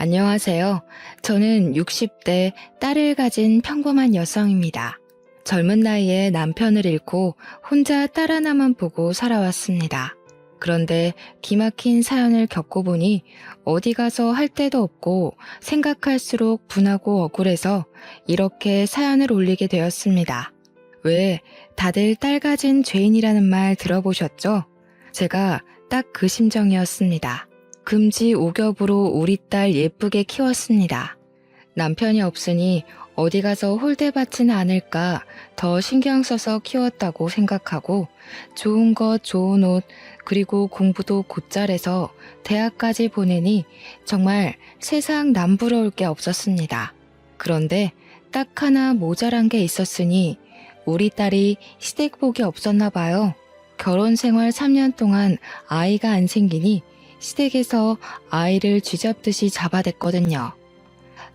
안녕하세요. 저는 60대 딸을 가진 평범한 여성입니다. 젊은 나이에 남편을 잃고 혼자 딸 하나만 보고 살아왔습니다. 그런데 기막힌 사연을 겪어보니 어디 가서 할 데도 없고 생각할수록 분하고 억울해서 이렇게 사연을 올리게 되었습니다. 왜 다들 딸 가진 죄인이라는 말 들어보셨죠? 제가 딱 그 심정이었습니다. 금지 오겹으로 우리 딸 예쁘게 키웠습니다. 남편이 없으니 어디 가서 홀대받지는 않을까 더 신경 써서 키웠다고 생각하고 좋은 것, 좋은 옷, 그리고 공부도 곧잘해서 대학까지 보내니 정말 세상 남부러울 게 없었습니다. 그런데 딱 하나 모자란 게 있었으니 우리 딸이 시댁복이 없었나 봐요. 결혼 생활 3년 동안 아이가 안 생기니 시댁에서 아이를 쥐잡듯이 잡아댔거든요.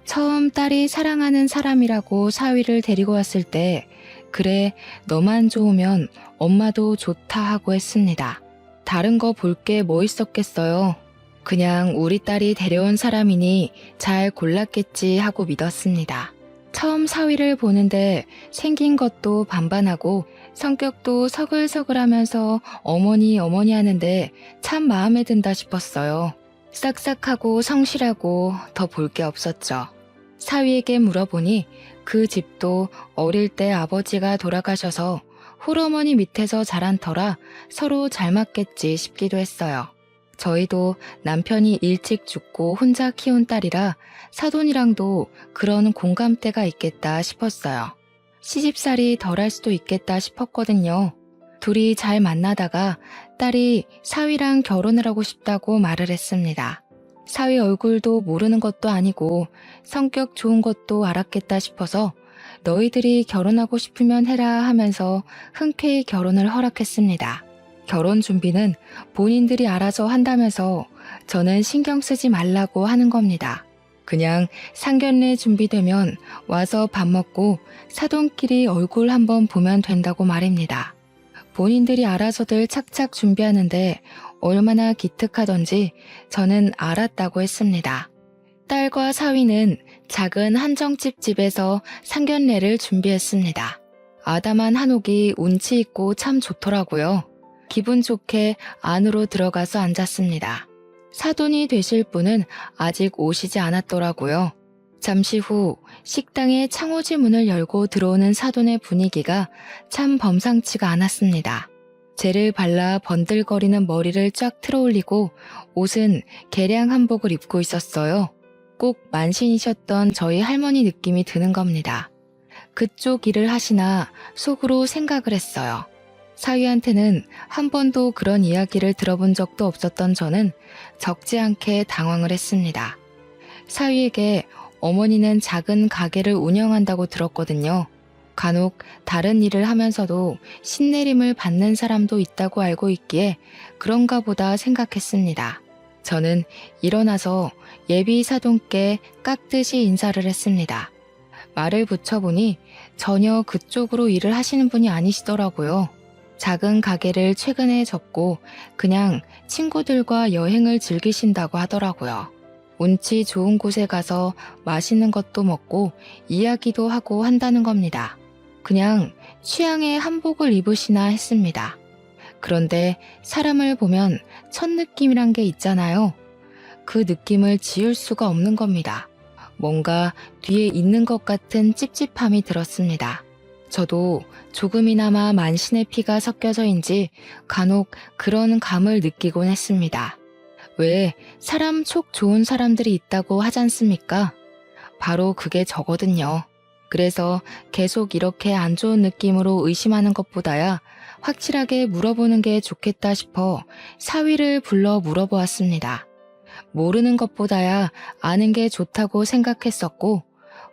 처음 딸이 사랑하는 사람이라고 사위를 데리고 왔을 때 그래 너만 좋으면 엄마도 좋다 하고 했습니다. 다른 거 볼 게 뭐 있었겠어요. 그냥 우리 딸이 데려온 사람이니 잘 골랐겠지 하고 믿었습니다. 처음 사위를 보는데 생긴 것도 반반하고 성격도 서글서글하면서 어머니 하는데 참 마음에 든다 싶었어요. 싹싹하고 성실하고 더 볼 게 없었죠. 사위에게 물어보니 그 집도 어릴 때 아버지가 돌아가셔서 홀어머니 밑에서 자란 터라 서로 잘 맞겠지 싶기도 했어요. 저희도 남편이 일찍 죽고 혼자 키운 딸이라 사돈이랑도 그런 공감대가 있겠다 싶었어요. 시집살이 덜할 수도 있겠다 싶었거든요. 둘이 잘 만나다가 딸이 사위랑 결혼을 하고 싶다고 말을 했습니다. 사위 얼굴도 모르는 것도 아니고 성격 좋은 것도 알았겠다 싶어서 너희들이 결혼하고 싶으면 해라 하면서 흔쾌히 결혼을 허락했습니다. 결혼 준비는 본인들이 알아서 한다면서 저는 신경 쓰지 말라고 하는 겁니다. 그냥 상견례 준비되면 와서 밥 먹고 사돈끼리 얼굴 한번 보면 된다고 말입니다. 본인들이 알아서들 착착 준비하는데 얼마나 기특하던지 저는 알았다고 했습니다. 딸과 사위는 작은 한정집 집에서 상견례를 준비했습니다. 아담한 한옥이 운치 있고 참 좋더라고요. 기분 좋게 안으로 들어가서 앉았습니다. 사돈이 되실 분은 아직 오시지 않았더라고요. 잠시 후 식당의 창호지 문을 열고 들어오는 사돈의 분위기가 참 범상치가 않았습니다. 젤을 발라 번들거리는 머리를 쫙 틀어올리고 옷은 개량 한복을 입고 있었어요. 꼭 만신이셨던 저희 할머니 느낌이 드는 겁니다. 그쪽 일을 하시나 속으로 생각을 했어요. 사위한테는 한 번도 그런 이야기를 들어본 적도 없었던 저는 적지 않게 당황을 했습니다. 사위에게 어머니는 작은 가게를 운영한다고 들었거든요. 간혹 다른 일을 하면서도 신내림을 받는 사람도 있다고 알고 있기에 그런가 보다 생각했습니다. 저는 일어나서 예비 사돈께 깍듯이 인사를 했습니다. 말을 붙여보니 전혀 그쪽으로 일을 하시는 분이 아니시더라고요. 작은 가게를 최근에 접고 그냥 친구들과 여행을 즐기신다고 하더라고요. 운치 좋은 곳에 가서 맛있는 것도 먹고 이야기도 하고 한다는 겁니다. 그냥 취향의 한복을 입으시나 했습니다. 그런데 사람을 보면 첫 느낌이란 게 있잖아요. 그 느낌을 지울 수가 없는 겁니다. 뭔가 뒤에 있는 것 같은 찝찝함이 들었습니다. 저도 조금이나마 만신의 피가 섞여서인지 간혹 그런 감을 느끼곤 했습니다. 왜 사람 촉 좋은 사람들이 있다고 하지 않습니까? 바로 그게 저거든요. 그래서 계속 이렇게 안 좋은 느낌으로 의심하는 것보다야 확실하게 물어보는 게 좋겠다 싶어 사위를 불러 물어보았습니다. 모르는 것보다야 아는 게 좋다고 생각했었고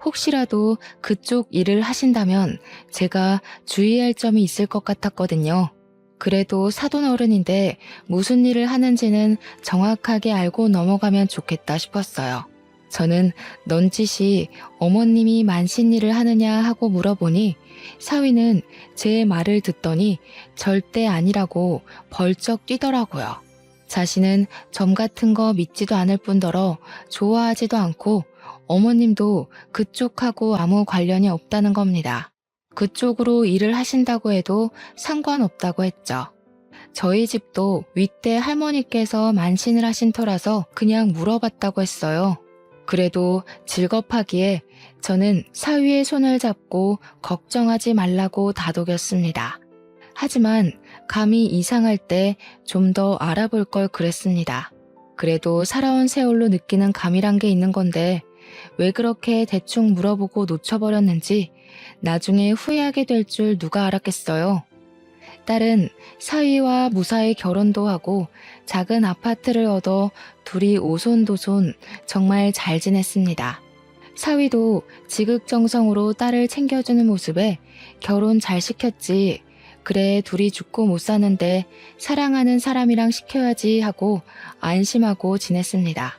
혹시라도 그쪽 일을 하신다면 제가 주의할 점이 있을 것 같았거든요. 그래도 사돈 어른인데 무슨 일을 하는지는 정확하게 알고 넘어가면 좋겠다 싶었어요. 저는 넌지시 어머님이 만신 일을 하느냐 하고 물어보니 사위는 제 말을 듣더니 절대 아니라고 벌쩍 뛰더라고요. 자신은 점 같은 거 믿지도 않을 뿐더러 좋아하지도 않고 어머님도 그쪽하고 아무 관련이 없다는 겁니다. 그쪽으로 일을 하신다고 해도 상관없다고 했죠. 저희 집도 윗대 할머니께서 만신을 하신 터라서 그냥 물어봤다고 했어요. 그래도 즐겁하기에 저는 사위의 손을 잡고 걱정하지 말라고 다독였습니다. 하지만 감이 이상할 때 좀 더 알아볼 걸 그랬습니다. 그래도 살아온 세월로 느끼는 감이란 게 있는 건데 왜 그렇게 대충 물어보고 놓쳐버렸는지 나중에 후회하게 될 줄 누가 알았겠어요. 딸은 사위와 무사히 결혼도 하고 작은 아파트를 얻어 둘이 오손도손 정말 잘 지냈습니다. 사위도 지극정성으로 딸을 챙겨주는 모습에 결혼 잘 시켰지. 그래 둘이 죽고 못 사는데 사랑하는 사람이랑 시켜야지 하고 안심하고 지냈습니다.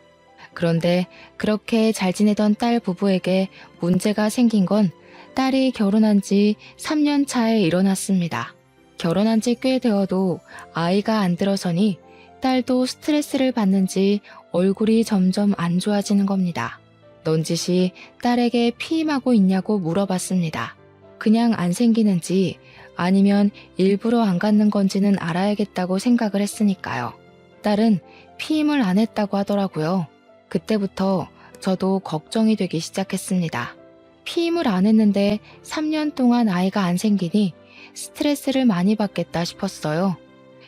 그런데 그렇게 잘 지내던 딸 부부에게 문제가 생긴 건 딸이 결혼한 지 3년 차에 일어났습니다. 결혼한 지 꽤 되어도 아이가 안 들어서니 딸도 스트레스를 받는지 얼굴이 점점 안 좋아지는 겁니다. 넌지시 딸에게 피임하고 있냐고 물어봤습니다. 그냥 안 생기는지 아니면 일부러 안 갖는 건지는 알아야겠다고 생각을 했으니까요. 딸은 피임을 안 했다고 하더라고요. 그때부터 저도 걱정이 되기 시작했습니다. 피임을 안 했는데 3년 동안 아이가 안 생기니 스트레스를 많이 받겠다 싶었어요.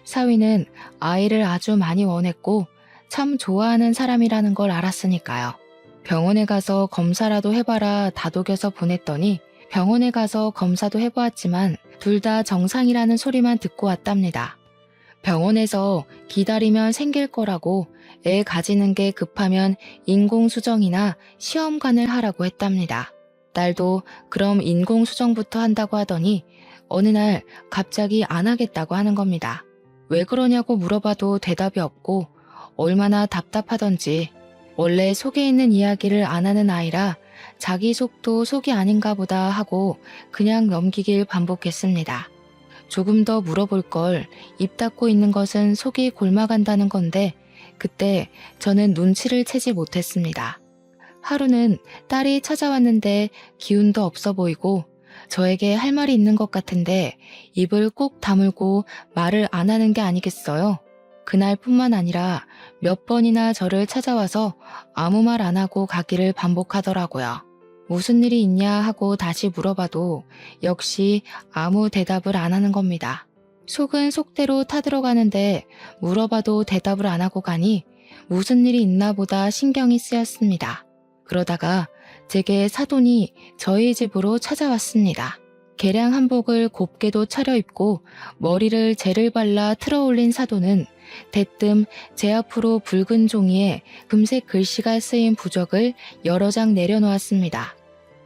사위는 아이를 아주 많이 원했고 참 좋아하는 사람이라는 걸 알았으니까요. 병원에 가서 검사라도 해봐라 다독여서 보냈더니 병원에 가서 검사도 해보았지만 둘 다 정상이라는 소리만 듣고 왔답니다. 병원에서 기다리면 생길 거라고 애 가지는 게 급하면 인공수정이나 시험관을 하라고 했답니다. 딸도 그럼 인공수정부터 한다고 하더니 어느 날 갑자기 안 하겠다고 하는 겁니다. 왜 그러냐고 물어봐도 대답이 없고 얼마나 답답하던지 원래 속에 있는 이야기를 안 하는 아이라 자기 속도 속이 아닌가 보다 하고 그냥 넘기길 반복했습니다. 조금 더 물어볼 걸 입 닫고 있는 것은 속이 골마간다는 건데 그때 저는 눈치를 채지 못했습니다. 하루는 딸이 찾아왔는데 기운도 없어 보이고 저에게 할 말이 있는 것 같은데 입을 꼭 다물고 말을 안 하는 게 아니겠어요? 그날뿐만 아니라 몇 번이나 저를 찾아와서 아무 말 안 하고 가기를 반복하더라고요. 무슨 일이 있냐 하고 다시 물어봐도 역시 아무 대답을 안 하는 겁니다. 속은 속대로 타들어가는데 물어봐도 대답을 안 하고 가니 무슨 일이 있나 보다 신경이 쓰였습니다. 그러다가 제게 사돈이 저희 집으로 찾아왔습니다. 개량 한복을 곱게도 차려입고 머리를 젤을 발라 틀어올린 사돈은 대뜸 제 앞으로 붉은 종이에 금색 글씨가 쓰인 부적을 여러 장 내려놓았습니다.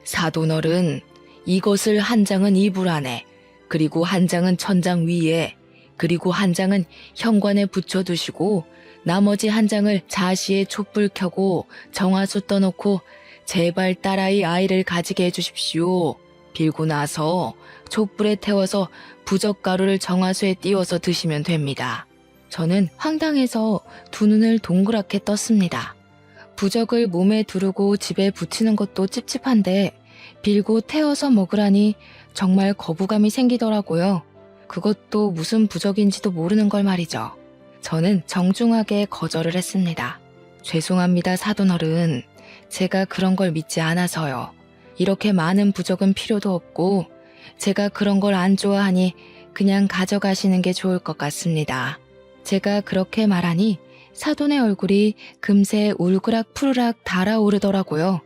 사돈어른, 이것을 한 장은 이불 안에, 그리고 한 장은 천장 위에, 그리고 한 장은 현관에 붙여두시고 나머지 한 장을 자시에 촛불 켜고 정화수 떠놓고 제발 딸아이 아이를 가지게 해주십시오. 빌고 나서 촛불에 태워서 부적가루를 정화수에 띄워서 드시면 됩니다. 저는 황당해서 두 눈을 동그랗게 떴습니다. 부적을 몸에 두르고 집에 붙이는 것도 찝찝한데 빌고 태워서 먹으라니 정말 거부감이 생기더라고요. 그것도 무슨 부적인지도 모르는 걸 말이죠. 저는 정중하게 거절을 했습니다. 죄송합니다, 사돈어른. 제가 그런 걸 믿지 않아서요. 이렇게 많은 부적은 필요도 없고 제가 그런 걸 안 좋아하니 그냥 가져가시는 게 좋을 것 같습니다. 제가 그렇게 말하니 사돈의 얼굴이 금세 울그락 푸르락 달아오르더라고요.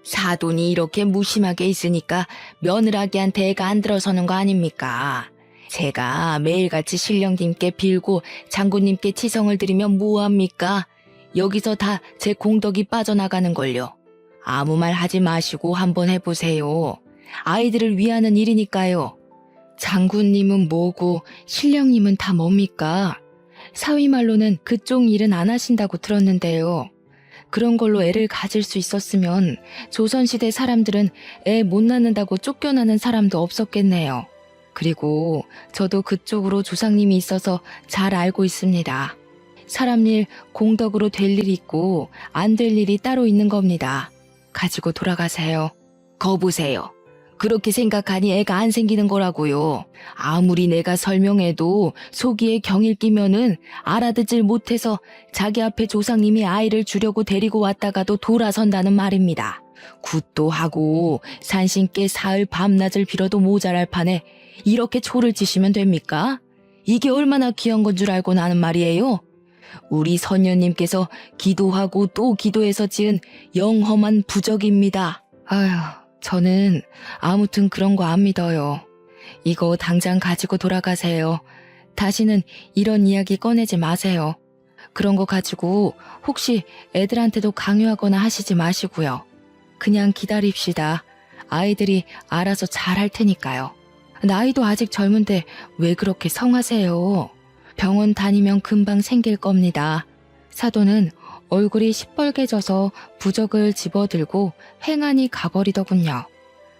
사돈이 이렇게 무심하게 있으니까 며느라기한테 애가 안 들어서는 거 아닙니까? 제가 매일같이 신령님께 빌고 장군님께 치성을 드리면 뭐합니까? 여기서 다 제 공덕이 빠져나가는걸요. 아무 말 하지 마시고 한번 해보세요. 아이들을 위하는 일이니까요. 장군님은 뭐고 신령님은 다 뭡니까? 사위 말로는 그쪽 일은 안 하신다고 들었는데요. 그런 걸로 애를 가질 수 있었으면 조선시대 사람들은 애 못 낳는다고 쫓겨나는 사람도 없었겠네요. 그리고 저도 그쪽으로 조상님이 있어서 잘 알고 있습니다. 사람 일 공덕으로 될 일이 있고 안 될 일이 따로 있는 겁니다. 가지고 돌아가세요. 거 보세요. 그렇게 생각하니 애가 안 생기는 거라고요. 아무리 내가 설명해도 속이에 경일 끼면은 알아듣질 못해서 자기 앞에 조상님이 아이를 주려고 데리고 왔다가도 돌아선다는 말입니다. 굿도 하고 산신께 사흘 밤낮을 빌어도 모자랄 판에 이렇게 초를 치시면 됩니까? 이게 얼마나 귀한 건 줄 알고 나는 말이에요. 우리 선녀님께서 기도하고 또 기도해서 지은 영험한 부적입니다. 아휴, 저는 아무튼 그런 거 안 믿어요. 이거 당장 가지고 돌아가세요. 다시는 이런 이야기 꺼내지 마세요. 그런 거 가지고 혹시 애들한테도 강요하거나 하시지 마시고요. 그냥 기다립시다. 아이들이 알아서 잘 할 테니까요. 나이도 아직 젊은데 왜 그렇게 성하세요? 병원 다니면 금방 생길 겁니다. 사도는 얼굴이 시뻘개져서 부적을 집어들고 횡하니 가버리더군요.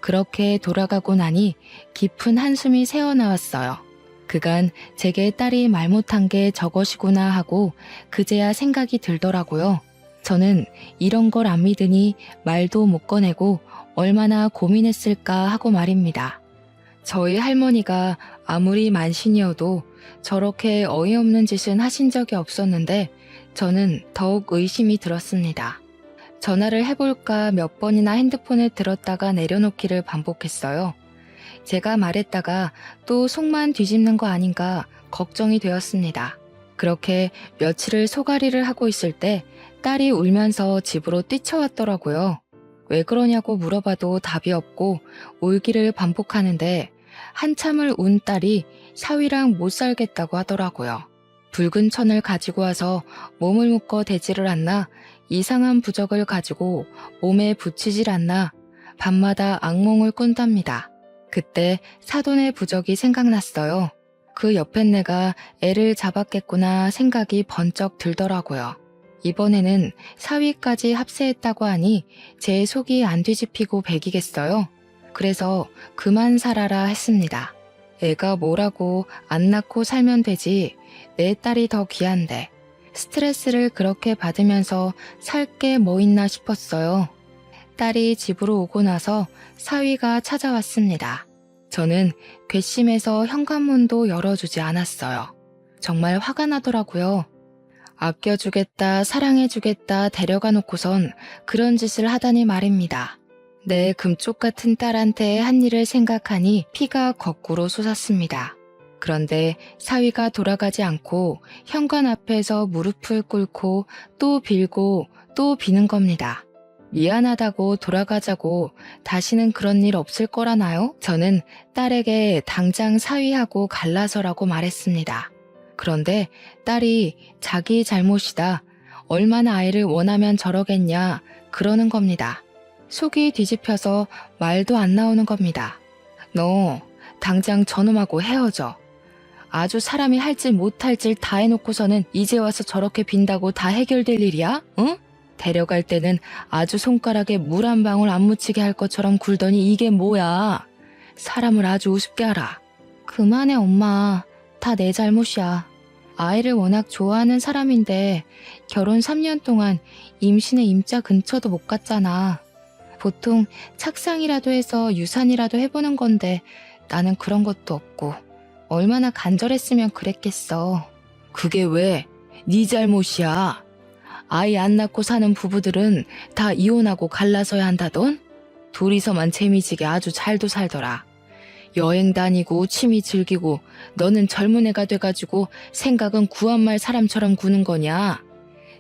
그렇게 돌아가고 나니 깊은 한숨이 새어나왔어요. 그간 제게 딸이 말 못한 게 저것이구나 하고 그제야 생각이 들더라고요. 저는 이런 걸 안 믿으니 말도 못 꺼내고 얼마나 고민했을까 하고 말입니다. 저희 할머니가 아무리 만신이어도 저렇게 어이없는 짓은 하신 적이 없었는데 저는 더욱 의심이 들었습니다. 전화를 해볼까 몇 번이나 핸드폰을 들었다가 내려놓기를 반복했어요. 제가 말했다가 또 속만 뒤집는 거 아닌가 걱정이 되었습니다. 그렇게 며칠을 소가리를 하고 있을 때 딸이 울면서 집으로 뛰쳐왔더라고요. 왜 그러냐고 물어봐도 답이 없고 울기를 반복하는데 한참을 운 딸이 사위랑 못 살겠다고 하더라고요. 붉은 천을 가지고 와서 몸을 묶어 대지를 않나 이상한 부적을 가지고 몸에 붙이질 않나 밤마다 악몽을 꾼답니다. 그때 사돈의 부적이 생각났어요. 그 옆엔 내가 애를 잡았겠구나 생각이 번쩍 들더라고요. 이번에는 사위까지 합세했다고 하니 제 속이 안 뒤집히고 배기겠어요. 그래서 그만 살아라 했습니다. 애가 뭐라고 안 낳고 살면 되지 내 딸이 더 귀한데 스트레스를 그렇게 받으면서 살 게 뭐 있나 싶었어요. 딸이 집으로 오고 나서 사위가 찾아왔습니다. 저는 괘씸해서 현관문도 열어주지 않았어요. 정말 화가 나더라고요. 아껴주겠다, 사랑해주겠다 데려가 놓고선 그런 짓을 하다니 말입니다. 내 금쪽 같은 딸한테 한 일을 생각하니 피가 거꾸로 솟았습니다. 그런데 사위가 돌아가지 않고 현관 앞에서 무릎을 꿇고 또 빌고 또 비는 겁니다. 미안하다고 돌아가자고 다시는 그런 일 없을 거라나요? 저는 딸에게 당장 사위하고 갈라서라고 말했습니다. 그런데 딸이 자기 잘못이다. 얼마나 아이를 원하면 저러겠냐 그러는 겁니다. 속이 뒤집혀서 말도 안 나오는 겁니다. 너 당장 저놈하고 헤어져. 아주 사람이 할 질 못할 질 다 해놓고서는 이제 와서 저렇게 빈다고 다 해결될 일이야? 응? 데려갈 때는 아주 손가락에 물 한 방울 안 묻히게 할 것처럼 굴더니 이게 뭐야? 사람을 아주 우습게 하라. 그만해 엄마. 다 내 잘못이야. 아이를 워낙 좋아하는 사람인데 결혼 3년 동안 임신의 임자 근처도 못 갔잖아. 보통 착상이라도 해서 유산이라도 해보는 건데 나는 그런 것도 없고 얼마나 간절했으면 그랬겠어. 그게 왜? 네 잘못이야. 아이 안 낳고 사는 부부들은 다 이혼하고 갈라서야 한다던? 둘이서만 재미지게 아주 잘도 살더라. 여행 다니고 취미 즐기고 너는 젊은 애가 돼가지고 생각은 구한말 사람처럼 구는 거냐?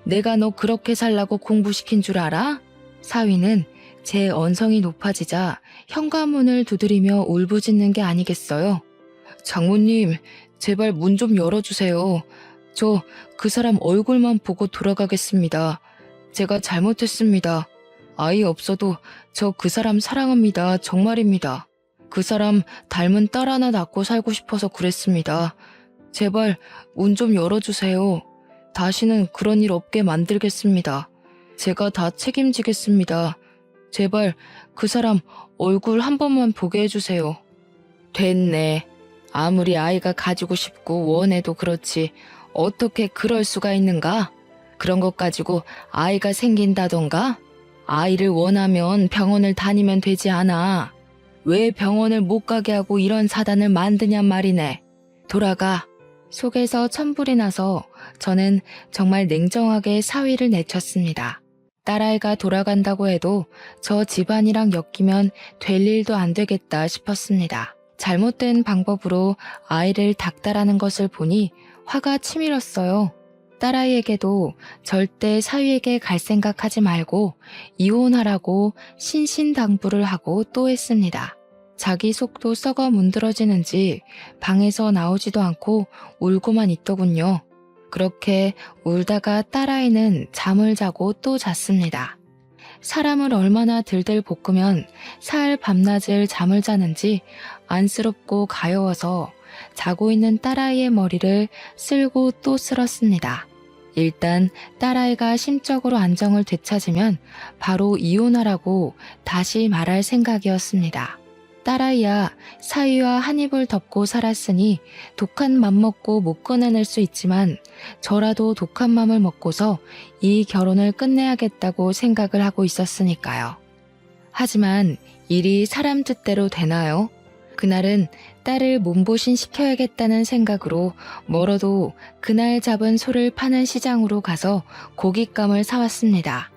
내가 너 그렇게 살라고 공부시킨 줄 알아? 사위는 제 언성이 높아지자 현관문을 두드리며 울부짖는 게 아니겠어요? 장모님, 제발 문 좀 열어주세요. 저 그 사람 얼굴만 보고 돌아가겠습니다. 제가 잘못했습니다. 아이 없어도 저 그 사람 사랑합니다. 정말입니다. 그 사람 닮은 딸 하나 낳고 살고 싶어서 그랬습니다. 제발 문 좀 열어주세요. 다시는 그런 일 없게 만들겠습니다. 제가 다 책임지겠습니다. 제발 그 사람 얼굴 한 번만 보게 해주세요. 됐네. 아무리 아이가 가지고 싶고 원해도 그렇지 어떻게 그럴 수가 있는가? 그런 것 가지고 아이가 생긴다던가? 아이를 원하면 병원을 다니면 되지 않아. 왜 병원을 못 가게 하고 이런 사단을 만드냔 말이네. 돌아가. 속에서 천불이 나서 저는 정말 냉정하게 사위를 내쳤습니다. 딸아이가 돌아간다고 해도 저 집안이랑 엮이면 될 일도 안 되겠다 싶었습니다. 잘못된 방법으로 아이를 닥달하는 것을 보니 화가 치밀었어요. 딸아이에게도 절대 사위에게 갈 생각하지 말고 이혼하라고 신신당부를 하고 또 했습니다. 자기 속도 썩어 문드러지는지 방에서 나오지도 않고 울고만 있더군요. 그렇게 울다가 딸아이는 잠을 자고 또 잤습니다. 사람을 얼마나 들들 볶으면 살 밤낮을 잠을 자는지 안쓰럽고 가여워서 자고 있는 딸아이의 머리를 쓸고 또 쓸었습니다. 일단 딸아이가 심적으로 안정을 되찾으면 바로 이혼하라고 다시 말할 생각이었습니다. 딸아이야, 사위와 한 입을 덮고 살았으니 독한 맘 먹고 못 꺼내낼 수 있지만 저라도 독한 맘을 먹고서 이 결혼을 끝내야겠다고 생각을 하고 있었으니까요. 하지만 일이 사람 뜻대로 되나요? 그날은 딸을 몸보신 시켜야겠다는 생각으로 멀어도 그날 잡은 소를 파는 시장으로 가서 고깃감을 사왔습니다.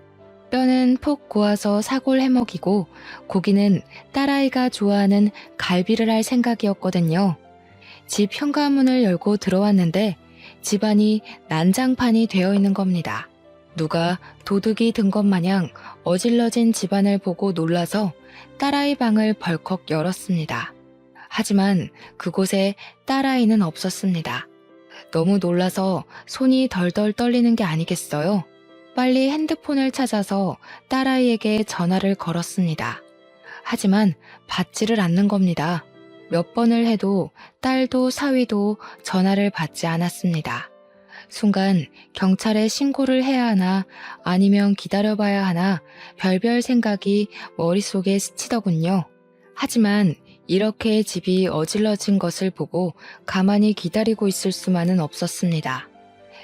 뼈는 푹 고아서 사골 해먹이고 고기는 딸아이가 좋아하는 갈비를 할 생각이었거든요. 집 현관문을 열고 들어왔는데 집안이 난장판이 되어 있는 겁니다. 누가 도둑이 든 것 마냥 어질러진 집안을 보고 놀라서 딸아이 방을 벌컥 열었습니다. 하지만 그곳에 딸아이는 없었습니다. 너무 놀라서 손이 덜덜 떨리는 게 아니겠어요? 빨리 핸드폰을 찾아서 딸아이에게 전화를 걸었습니다. 하지만 받지를 않는 겁니다. 몇 번을 해도 딸도 사위도 전화를 받지 않았습니다. 순간 경찰에 신고를 해야 하나 아니면 기다려봐야 하나 별별 생각이 머릿속에 스치더군요. 하지만 이렇게 집이 어질러진 것을 보고 가만히 기다리고 있을 수만은 없었습니다.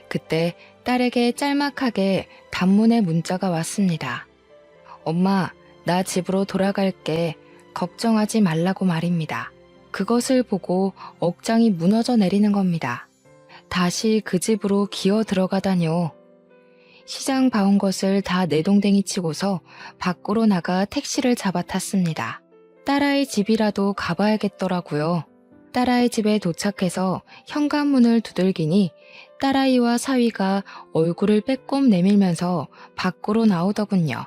그때 딸에게 짤막하게 단문의 문자가 왔습니다. 엄마, 나 집으로 돌아갈게. 걱정하지 말라고 말입니다. 그것을 보고 억장이 무너져 내리는 겁니다. 다시 그 집으로 기어 들어가다뇨. 시장 봐온 것을 다 내동댕이 치고서 밖으로 나가 택시를 잡아 탔습니다. 딸아이 집이라도 가봐야겠더라고요. 딸아이 집에 도착해서 현관문을 두들기니 딸아이와 사위가 얼굴을 빼꼼 내밀면서 밖으로 나오더군요.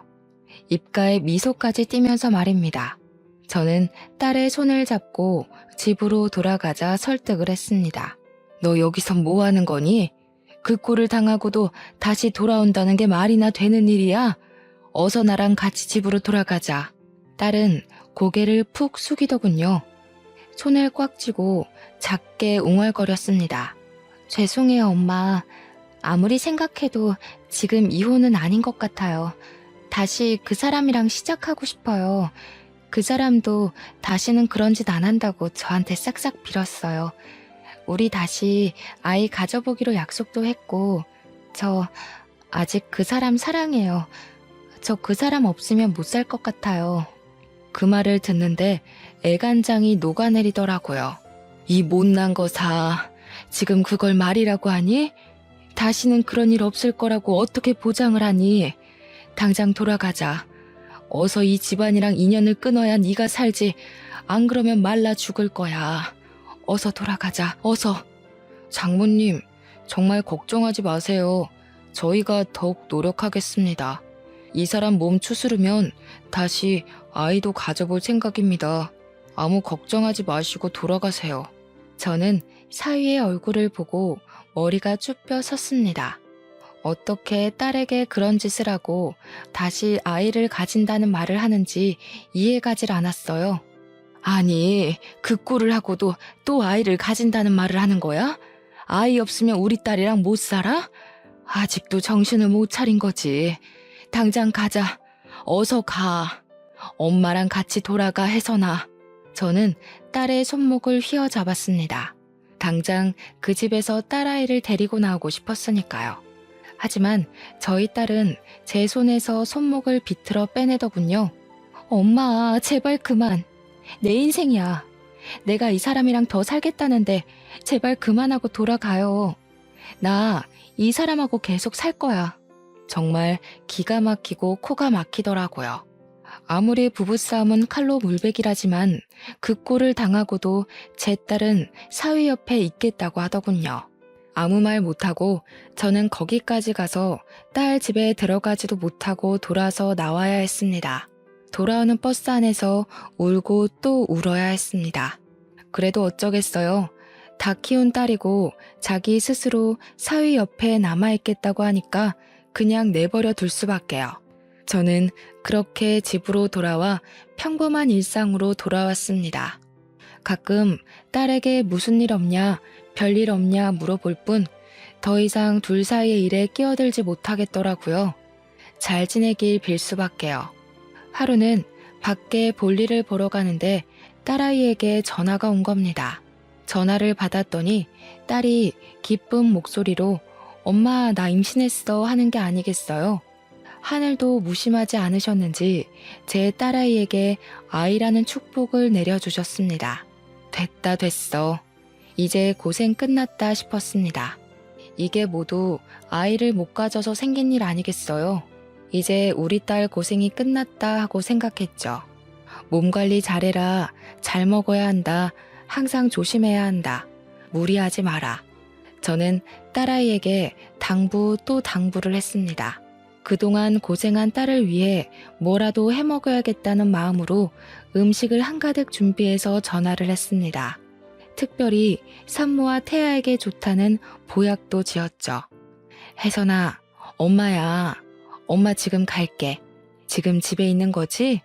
입가에 미소까지 띠면서 말입니다. 저는 딸의 손을 잡고 집으로 돌아가자 설득을 했습니다. 너 여기서 뭐 하는 거니? 그 꼴을 당하고도 다시 돌아온다는 게 말이나 되는 일이야? 어서 나랑 같이 집으로 돌아가자. 딸은 고개를 푹 숙이더군요. 손을 꽉 쥐고 작게 웅얼거렸습니다. 죄송해요, 엄마. 아무리 생각해도 지금 이혼은 아닌 것 같아요. 다시 그 사람이랑 시작하고 싶어요. 그 사람도 다시는 그런 짓 안 한다고 저한테 싹싹 빌었어요. 우리 다시 아이 가져보기로 약속도 했고, 저 아직 그 사람 사랑해요. 저 그 사람 없으면 못 살 것 같아요. 그 말을 듣는데 애간장이 녹아내리더라고요. 이 못난 거사, 지금 그걸 말이라고 하니? 다시는 그런 일 없을 거라고 어떻게 보장을 하니? 당장 돌아가자. 어서 이 집안이랑 인연을 끊어야 네가 살지. 안 그러면 말라 죽을 거야. 어서 돌아가자. 어서. 장모님, 정말 걱정하지 마세요. 저희가 더욱 노력하겠습니다. 이 사람 몸 추스르면 다시 아이도 가져볼 생각입니다. 아무 걱정하지 마시고 돌아가세요. 저는 사위의 얼굴을 보고 머리가 쭈뼛 섰습니다. 어떻게 딸에게 그런 짓을 하고 다시 아이를 가진다는 말을 하는지 이해가질 않았어요. 아니, 그 꼴을 하고도 또 아이를 가진다는 말을 하는 거야? 아이 없으면 우리 딸이랑 못 살아? 아직도 정신을 못 차린 거지. 당장 가자. 어서 가. 엄마랑 같이 돌아가, 혜선아. 저는 딸의 손목을 휘어잡았습니다. 당장 그 집에서 딸아이를 데리고 나오고 싶었으니까요. 하지만 저희 딸은 제 손에서 손목을 비틀어 빼내더군요. 엄마, 제발 그만. 내 인생이야. 내가 이 사람이랑 더 살겠다는데 제발 그만하고 돌아가요. 나 이 사람하고 계속 살 거야. 정말 기가 막히고 코가 막히더라고요. 아무리 부부싸움은 칼로 물베기라지만 그 꼴을 당하고도 제 딸은 사위 옆에 있겠다고 하더군요. 아무 말 못하고 저는 거기까지 가서 딸 집에 들어가지도 못하고 돌아서 나와야 했습니다. 돌아오는 버스 안에서 울고 또 울어야 했습니다. 그래도 어쩌겠어요. 다 키운 딸이고 자기 스스로 사위 옆에 남아있겠다고 하니까 그냥 내버려 둘 수밖에요. 저는 그렇게 집으로 돌아와 평범한 일상으로 돌아왔습니다. 가끔 딸에게 무슨 일 없냐, 별일 없냐 물어볼 뿐 더 이상 둘 사이의 일에 끼어들지 못하겠더라고요. 잘 지내길 빌 수밖에요. 하루는 밖에 볼일을 보러 가는데 딸아이에게 전화가 온 겁니다. 전화를 받았더니 딸이 기쁜 목소리로 엄마 나 임신했어 하는 게 아니겠어요. 하늘도 무심하지 않으셨는지 제 딸아이에게 아이라는 축복을 내려주셨습니다. 됐다 됐어. 이제 고생 끝났다 싶었습니다. 이게 모두 아이를 못 가져서 생긴 일 아니겠어요. 이제 우리 딸 고생이 끝났다 하고 생각했죠. 몸 관리 잘해라. 잘 먹어야 한다. 항상 조심해야 한다. 무리하지 마라. 저는 딸아이에게 당부 또 당부를 했습니다. 그동안 고생한 딸을 위해 뭐라도 해먹어야겠다는 마음으로 음식을 한가득 준비해서 전화를 했습니다. 특별히 산모와 태아에게 좋다는 보약도 지었죠. 혜선아, 엄마야. 엄마 지금 갈게. 지금 집에 있는 거지?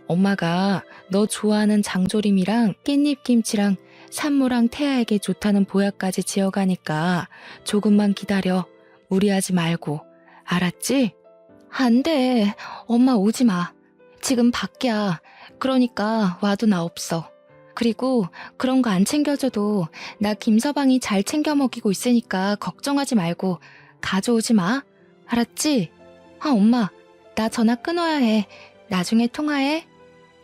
엄마가 너 좋아하는 장조림이랑 깻잎김치랑 산모랑 태아에게 좋다는 보약까지 지어가니까 조금만 기다려. 무리하지 말고. 알았지? 안 돼. 엄마 오지 마. 지금 밖이야. 그러니까 와도 나 없어. 그리고 그런 거 안 챙겨줘도 나 김서방이 잘 챙겨 먹이고 있으니까 걱정하지 말고 가져오지 마. 알았지? 아, 엄마. 나 전화 끊어야 해. 나중에 통화해.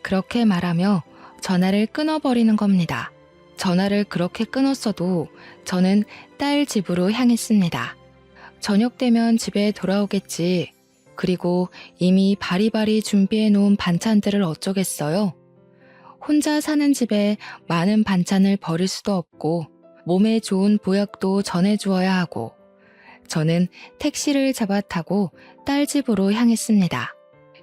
그렇게 말하며 전화를 끊어버리는 겁니다. 전화를 그렇게 끊었어도 저는 딸 집으로 향했습니다. 저녁 되면 집에 돌아오겠지. 그리고 이미 바리바리 준비해 놓은 반찬들을 어쩌겠어요. 혼자 사는 집에 많은 반찬을 버릴 수도 없고 몸에 좋은 보약도 전해주어야 하고 저는 택시를 잡아 타고 딸 집으로 향했습니다.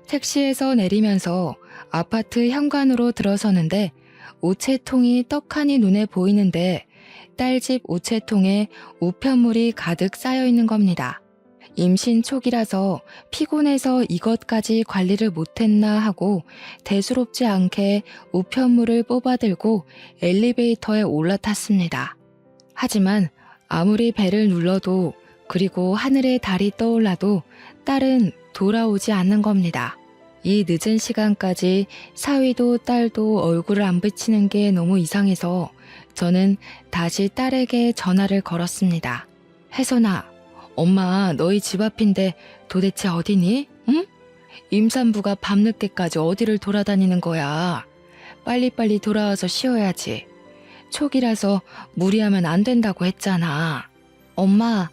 택시에서 내리면서 아파트 현관으로 들어서는데 우체통이 떡하니 눈에 보이는데 딸 집 우체통에 우편물이 가득 쌓여 있는 겁니다. 임신 초기라서 피곤해서 이것까지 관리를 못했나 하고 대수롭지 않게 우편물을 뽑아들고 엘리베이터에 올라탔습니다. 하지만 아무리 배를 눌러도 그리고 하늘에 달이 떠올라도 딸은 돌아오지 않는 겁니다. 이 늦은 시간까지 사위도 딸도 얼굴을 안 비치는 게 너무 이상해서 저는 다시 딸에게 전화를 걸었습니다. 혜선아, 엄마 너희 집 앞인데 도대체 어디니? 응? 임산부가 밤늦게까지 어디를 돌아다니는 거야. 빨리빨리 돌아와서 쉬어야지. 초기라서 무리하면 안 된다고 했잖아. 엄마,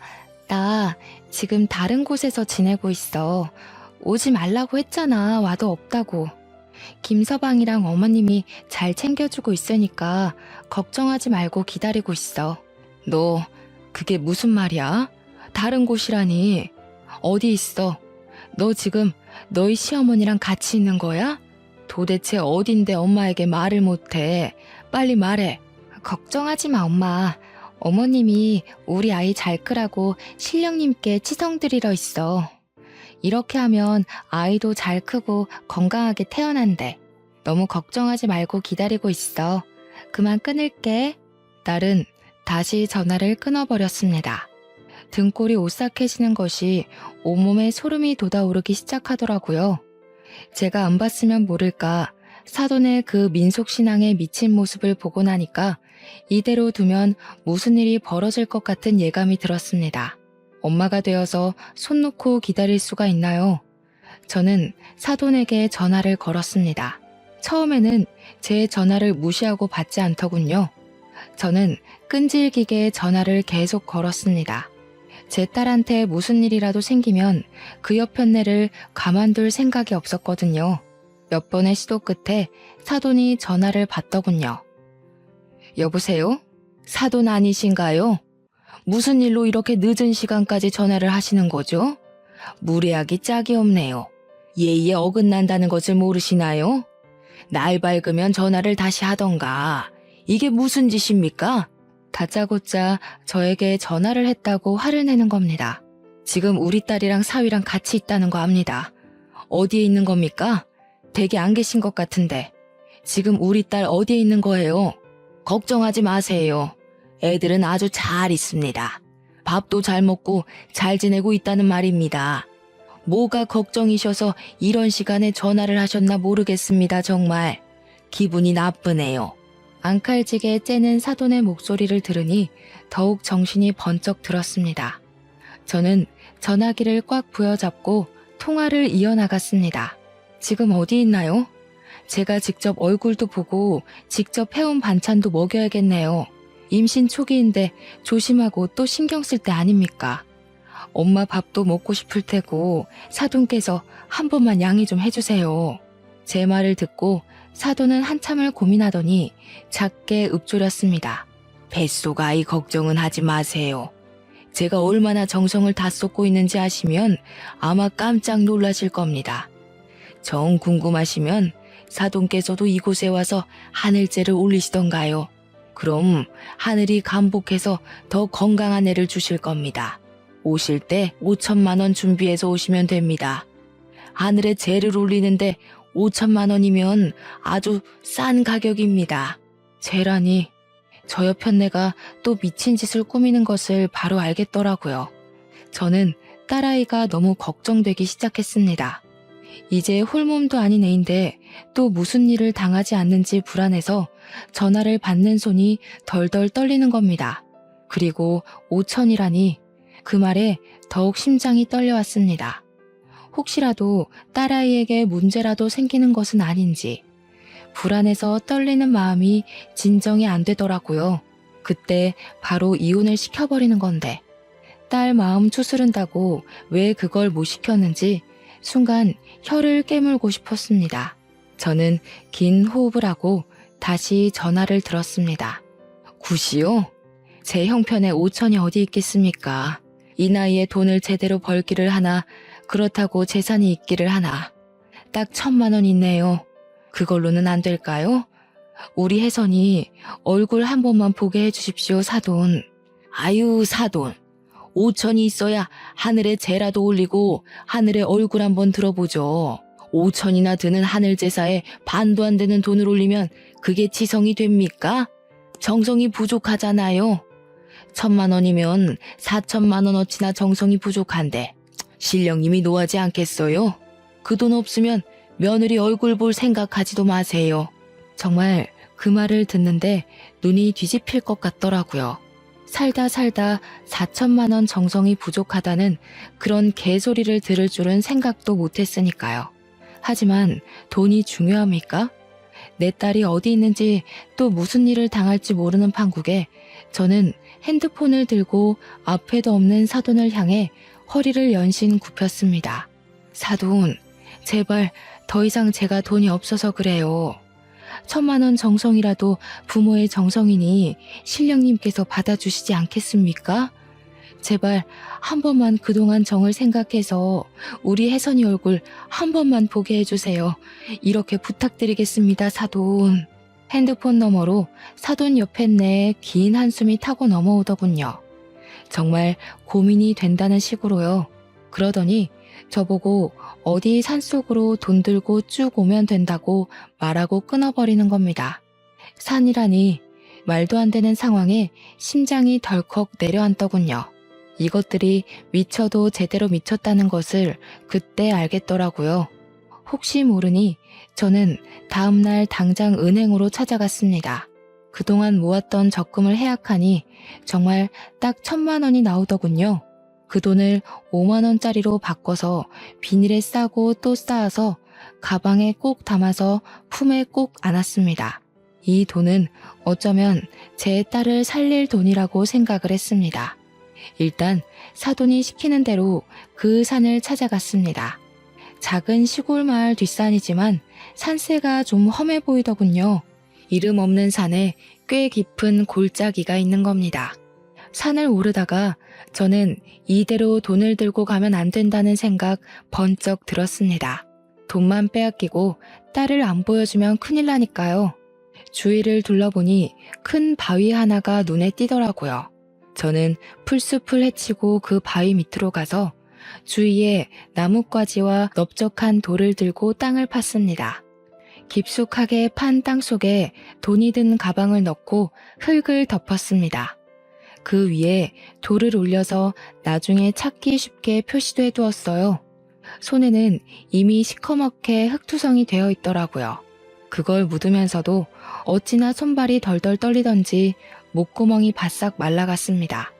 나 지금 다른 곳에서 지내고 있어. 오지 말라고 했잖아. 와도 없다고. 김서방이랑 어머님이 잘 챙겨주고 있으니까 걱정하지 말고 기다리고 있어. 너 그게 무슨 말이야? 다른 곳이라니. 어디 있어? 너 지금 너희 시어머니랑 같이 있는 거야? 도대체 어딘데 엄마에게 말을 못해. 빨리 말해. 걱정하지 마, 엄마. 어머님이 우리 아이 잘 크라고 신령님께 치성 드리러 있어. 이렇게 하면 아이도 잘 크고 건강하게 태어난대. 너무 걱정하지 말고 기다리고 있어. 그만 끊을게. 딸은 다시 전화를 끊어버렸습니다. 등골이 오싹해지는 것이 온몸에 소름이 돋아오르기 시작하더라고요. 제가 안 봤으면 모를까 사돈의 그 민속신앙에 미친 모습을 보고 나니까 이대로 두면 무슨 일이 벌어질 것 같은 예감이 들었습니다. 엄마가 되어서 손 놓고 기다릴 수가 있나요? 저는 사돈에게 전화를 걸었습니다. 처음에는 제 전화를 무시하고 받지 않더군요. 저는 끈질기게 전화를 계속 걸었습니다. 제 딸한테 무슨 일이라도 생기면 그 옆편네를 가만둘 생각이 없었거든요. 몇 번의 시도 끝에 사돈이 전화를 받더군요. 여보세요? 사돈 아니신가요? 무슨 일로 이렇게 늦은 시간까지 전화를 하시는 거죠? 무례하기 짝이 없네요. 예의에 어긋난다는 것을 모르시나요? 날 밝으면 전화를 다시 하던가. 이게 무슨 짓입니까? 다짜고짜 저에게 전화를 했다고 화를 내는 겁니다. 지금 우리 딸이랑 사위랑 같이 있다는 거 압니다. 어디에 있는 겁니까? 댁에 안 계신 것 같은데. 지금 우리 딸 어디에 있는 거예요? 걱정하지 마세요. 애들은 아주 잘 있습니다. 밥도 잘 먹고 잘 지내고 있다는 말입니다. 뭐가 걱정이셔서 이런 시간에 전화를 하셨나 모르겠습니다. 정말 기분이 나쁘네요. 앙칼지게 째는 사돈의 목소리를 들으니 더욱 정신이 번쩍 들었습니다. 저는 전화기를 꽉 부여잡고 통화를 이어나갔습니다. 지금 어디 있나요? 제가 직접 얼굴도 보고 직접 해온 반찬도 먹여야겠네요. 임신 초기인데 조심하고 또 신경 쓸 때 아닙니까? 엄마 밥도 먹고 싶을 테고 사돈께서 한 번만 양해 좀 해주세요. 제 말을 듣고 사돈은 한참을 고민하더니 작게 읊조렸습니다. 뱃속 아이 걱정은 하지 마세요. 제가 얼마나 정성을 다 쏟고 있는지 아시면 아마 깜짝 놀라실 겁니다. 정 궁금하시면 사돈께서도 이곳에 와서 하늘째를 올리시던가요. 그럼 하늘이 감복해서 더 건강한 애를 주실 겁니다. 오실 때 5천만 원 준비해서 오시면 됩니다. 하늘에 재를 올리는데 5천만 원이면 아주 싼 가격입니다. 재라니, 저 옆편네가 또 미친 짓을 꾸미는 것을 바로 알겠더라고요. 저는 딸아이가 너무 걱정되기 시작했습니다. 이제 홀몸도 아닌 애인데 또 무슨 일을 당하지 않는지 불안해서 전화를 받는 손이 덜덜 떨리는 겁니다. 그리고 5천이라니 그 말에 더욱 심장이 떨려왔습니다. 혹시라도 딸아이에게 문제라도 생기는 것은 아닌지 불안해서 떨리는 마음이 진정이 안 되더라고요. 그때 바로 이혼을 시켜버리는 건데 딸 마음 추스른다고 왜 그걸 못 시켰는지 순간 혀를 깨물고 싶었습니다. 저는 긴 호흡을 하고 다시 전화를 들었습니다. 구시요? 제 형편에 5천이 어디 있겠습니까? 이 나이에 돈을 제대로 벌기를 하나, 그렇다고 재산이 있기를 하나. 딱 1,000만 원 있네요. 그걸로는 안 될까요? 우리 혜선이 얼굴 한 번만 보게 해주십시오, 사돈. 아유, 사돈. 5천이 있어야 하늘에 재라도 올리고 하늘에 얼굴 한번 들어보죠. 5천이나 드는 하늘 제사에 반도 안 되는 돈을 올리면 그게 지성이 됩니까? 정성이 부족하잖아요. 1,000만 원이면 4천만 원어치나 정성이 부족한데 신령님이 노하지 않겠어요? 그 돈 없으면 며느리 얼굴 볼 생각하지도 마세요. 정말 그 말을 듣는데 눈이 뒤집힐 것 같더라고요. 살다 4천만 원 정성이 부족하다는 그런 개소리를 들을 줄은 생각도 못했으니까요. 하지만 돈이 중요합니까? 내 딸이 어디 있는지 또 무슨 일을 당할지 모르는 판국에 저는 핸드폰을 들고 앞에도 없는 사돈을 향해 허리를 연신 굽혔습니다. 사돈, 제발 더 이상 제가 돈이 없어서 그래요. 1,000만 원 정성이라도 부모의 정성이니 신령님께서 받아주시지 않겠습니까? 제발 한 번만 그동안 정을 생각해서 우리 혜선이 얼굴 한 번만 보게 해주세요. 이렇게 부탁드리겠습니다, 사돈. 핸드폰 너머로 사돈 옆에 내 긴 한숨이 타고 넘어오더군요. 정말 고민이 된다는 식으로요. 그러더니 저보고 어디 산속으로 돈 들고 쭉 오면 된다고 말하고 끊어버리는 겁니다. 산이라니 말도 안 되는 상황에 심장이 덜컥 내려앉더군요. 이것들이 미쳐도 제대로 미쳤다는 것을 그때 알겠더라고요. 혹시 모르니 저는 다음날 당장 은행으로 찾아갔습니다. 그동안 모았던 적금을 해약하니 정말 딱 1,000만 원이 나오더군요. 그 돈을 5만 원짜리로 바꿔서 비닐에 싸고 또 쌓아서 가방에 꼭 담아서 품에 꼭 안았습니다. 이 돈은 어쩌면 제 딸을 살릴 돈이라고 생각을 했습니다. 일단 사돈이 시키는 대로 그 산을 찾아갔습니다. 작은 시골 마을 뒷산이지만 산세가 좀 험해 보이더군요. 이름 없는 산에 꽤 깊은 골짜기가 있는 겁니다. 산을 오르다가 저는 이대로 돈을 들고 가면 안 된다는 생각 번쩍 들었습니다. 돈만 빼앗기고 딸을 안 보여주면 큰일 나니까요. 주위를 둘러보니 큰 바위 하나가 눈에 띄더라고요. 저는 풀숲을 헤치고 그 바위 밑으로 가서 주위에 나뭇가지와 넓적한 돌을 들고 땅을 팠습니다. 깊숙하게 판 땅 속에 돈이 든 가방을 넣고 흙을 덮었습니다. 그 위에 돌을 올려서 나중에 찾기 쉽게 표시도 해두었어요. 손에는 이미 시커멓게 흙투성이 되어 있더라고요. 그걸 묻으면서도 어찌나 손발이 덜덜 떨리던지 목구멍이 바싹 말라갔습니다.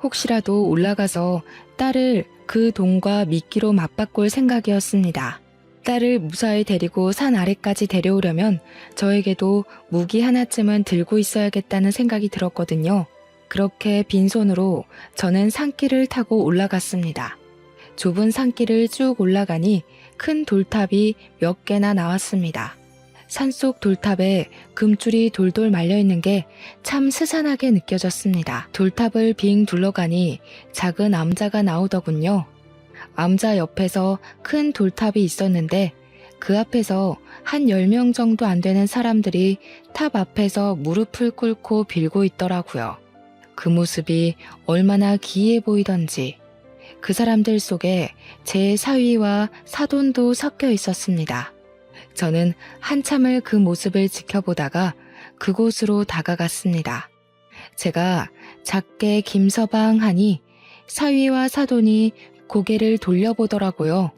혹시라도 올라가서 딸을 그 돈과 미끼로 맞바꿀 생각이었습니다. 딸을 무사히 데리고 산 아래까지 데려오려면 저에게도 무기 하나쯤은 들고 있어야겠다는 생각이 들었거든요. 그렇게 빈손으로 저는 산길을 타고 올라갔습니다. 좁은 산길을 쭉 올라가니 큰 돌탑이 몇 개나 나왔습니다. 산속 돌탑에 금줄이 돌돌 말려있는 게 참 스산하게 느껴졌습니다. 돌탑을 빙 둘러가니 작은 암자가 나오더군요. 암자 옆에서 큰 돌탑이 있었는데 그 앞에서 한 10명 정도 안 되는 사람들이 탑 앞에서 무릎을 꿇고 빌고 있더라고요. 그 모습이 얼마나 기이해 보이던지 그 사람들 속에 제 사위와 사돈도 섞여 있었습니다. 저는 한참을 그 모습을 지켜보다가 그곳으로 다가갔습니다. 제가 작게 김서방 하니 사위와 사돈이 고개를 돌려보더라고요.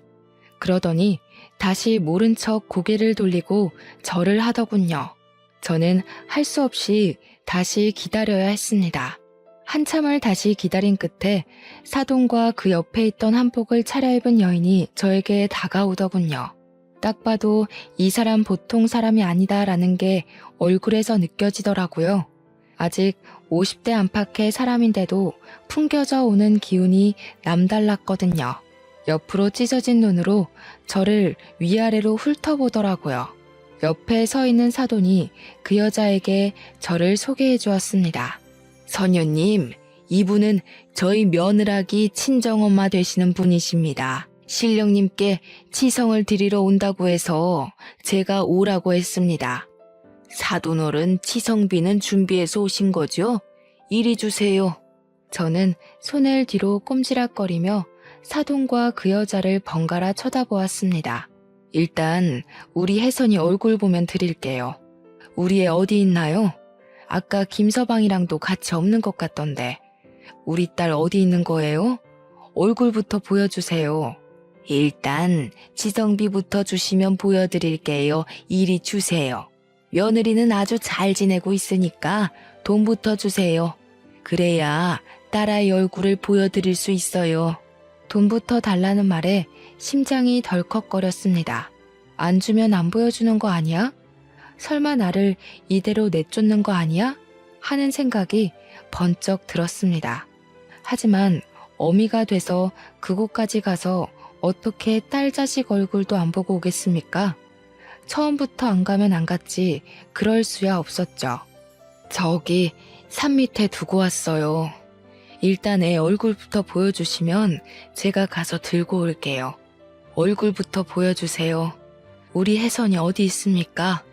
그러더니 다시 모른 척 고개를 돌리고 절을 하더군요. 저는 할 수 없이 다시 기다려야 했습니다. 한참을 다시 기다린 끝에 사돈과 그 옆에 있던 한복을 차려입은 여인이 저에게 다가오더군요. 딱 봐도 이 사람 보통 사람이 아니다라는 게 얼굴에서 느껴지더라고요. 아직 50대 안팎의 사람인데도 풍겨져 오는 기운이 남달랐거든요. 옆으로 찢어진 눈으로 저를 위아래로 훑어보더라고요. 옆에 서 있는 사돈이 그 여자에게 저를 소개해 주었습니다. 선녀님, 이분은 저희 며느라기 친정엄마 되시는 분이십니다. 신령님께 치성을 드리러 온다고 해서 제가 오라고 했습니다. 사돈어른 치성비는 준비해서 오신 거죠? 이리 주세요. 저는 손을 뒤로 꼼지락거리며 사돈과 그 여자를 번갈아 쳐다보았습니다. 일단 우리 혜선이 얼굴 보면 드릴게요. 우리 애 어디 있나요? 아까 김서방이랑도 같이 없는 것 같던데. 우리 딸 어디 있는 거예요? 얼굴부터 보여주세요. 일단 지성비부터 주시면 보여드릴게요. 이리 주세요. 며느리는 아주 잘 지내고 있으니까 돈부터 주세요. 그래야 딸아이 얼굴을 보여드릴 수 있어요. 돈부터 달라는 말에 심장이 덜컥거렸습니다. 안 주면 안 보여주는 거 아니야? 설마 나를 이대로 내쫓는 거 아니야? 하는 생각이 번쩍 들었습니다. 하지만 어미가 돼서 그곳까지 가서 어떻게 딸 자식 얼굴도 안 보고 오겠습니까? 처음부터 안 가면 안 갔지 그럴 수야 없었죠. 저기 산 밑에 두고 왔어요. 일단 애 얼굴부터 보여주시면 제가 가서 들고 올게요. 얼굴부터 보여주세요. 우리 혜선이 어디 있습니까?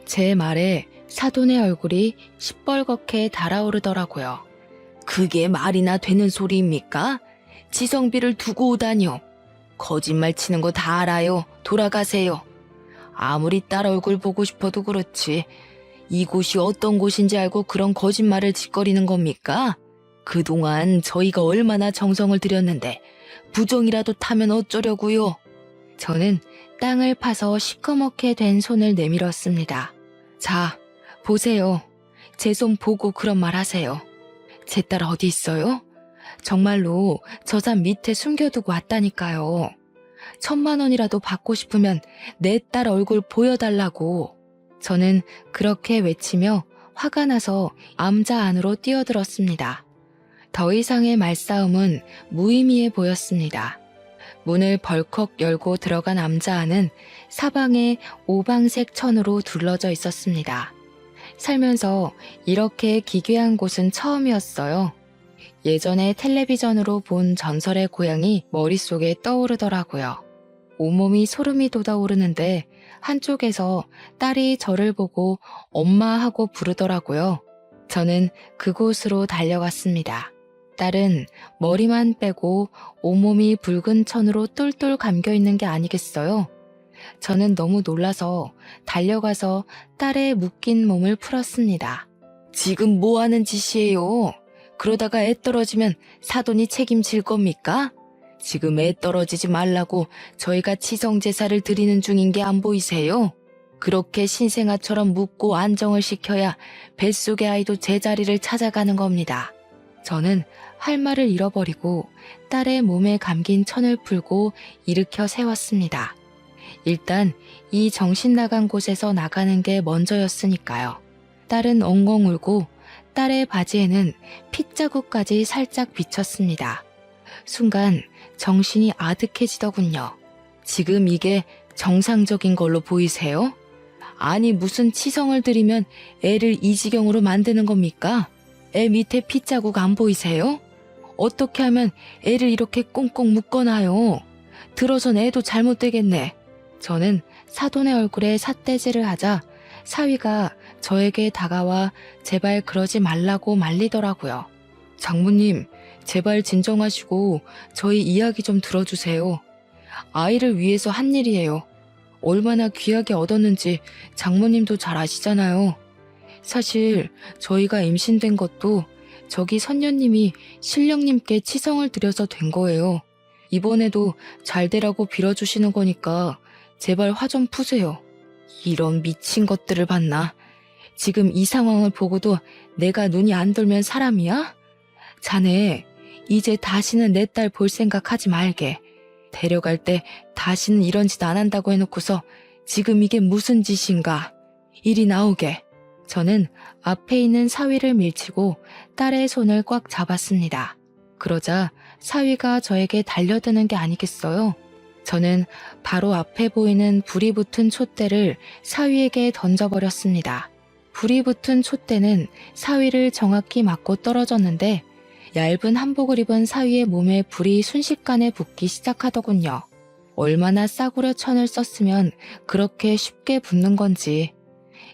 제 말에 사돈의 얼굴이 시뻘겋게 달아오르더라고요. 그게 말이나 되는 소리입니까? 지성비를 두고 오다니요. 거짓말 치는 거 다 알아요. 돌아가세요. 아무리 딸 얼굴 보고 싶어도 그렇지. 이곳이 어떤 곳인지 알고 그런 거짓말을 짓거리는 겁니까? 그동안 저희가 얼마나 정성을 들였는데 부정이라도 타면 어쩌려고요? 저는 땅을 파서 시커멓게 된 손을 내밀었습니다. 자, 보세요. 제 손 보고 그런 말 하세요. 제 딸 어디 있어요? 정말로 저 산 밑에 숨겨두고 왔다니까요. 1,000만 원이라도 받고 싶으면 내 딸 얼굴 보여달라고. 저는 그렇게 외치며 화가 나서 암자 안으로 뛰어들었습니다. 더 이상의 말싸움은 무의미해 보였습니다. 문을 벌컥 열고 들어간 암자 안은 사방에 오방색 천으로 둘러져 있었습니다. 살면서 이렇게 기괴한 곳은 처음이었어요. 예전에 텔레비전으로 본 전설의 고향이 머릿속에 떠오르더라고요. 온몸이 소름이 돋아오르는데 한쪽에서 딸이 저를 보고 엄마 하고 부르더라고요. 저는 그곳으로 달려갔습니다. 딸은 머리만 빼고 온몸이 붉은 천으로 똘똘 감겨있는 게 아니겠어요? 저는 너무 놀라서 달려가서 딸의 묶인 몸을 풀었습니다. 지금 뭐 하는 짓이에요? 그러다가 애 떨어지면 사돈이 책임질 겁니까? 지금 애 떨어지지 말라고 저희가 치성제사를 드리는 중인 게 안 보이세요? 그렇게 신생아처럼 묻고 안정을 시켜야 뱃속의 아이도 제자리를 찾아가는 겁니다. 저는 할 말을 잃어버리고 딸의 몸에 감긴 천을 풀고 일으켜 세웠습니다. 일단 이 정신 나간 곳에서 나가는 게 먼저였으니까요. 딸은 엉엉 울고 딸의 바지에는 핏자국까지 살짝 비쳤습니다. 순간 정신이 아득해지더군요. 지금 이게 정상적인 걸로 보이세요? 아니 무슨 치성을 들이면 애를 이 지경으로 만드는 겁니까? 애 밑에 핏자국 안 보이세요? 어떻게 하면 애를 이렇게 꽁꽁 묶어놔요? 들어선 애도 잘못되겠네. 저는 사돈의 얼굴에 삿대질을 하자 사위가 저에게 다가와 제발 그러지 말라고 말리더라고요. 장모님, 제발 진정하시고 저희 이야기 좀 들어주세요. 아이를 위해서 한 일이에요. 얼마나 귀하게 얻었는지 장모님도 잘 아시잖아요. 사실 저희가 임신된 것도 저기 선녀님이 신령님께 치성을 드려서 된 거예요. 이번에도 잘 되라고 빌어주시는 거니까 제발 화 좀 푸세요. 이런 미친 것들을 봤나? 지금 이 상황을 보고도 내가 눈이 안 돌면 사람이야? 자네, 이제 다시는 내 딸 볼 생각하지 말게. 데려갈 때 다시는 이런 짓 안 한다고 해놓고서 지금 이게 무슨 짓인가? 이리 나오게. 저는 앞에 있는 사위를 밀치고 딸의 손을 꽉 잡았습니다. 그러자 사위가 저에게 달려드는 게 아니겠어요? 저는 바로 앞에 보이는 불이 붙은 촛대를 사위에게 던져버렸습니다. 불이 붙은 촛대는 사위를 정확히 맞고 떨어졌는데 얇은 한복을 입은 사위의 몸에 불이 순식간에 붙기 시작하더군요. 얼마나 싸구려 천을 썼으면 그렇게 쉽게 붙는 건지.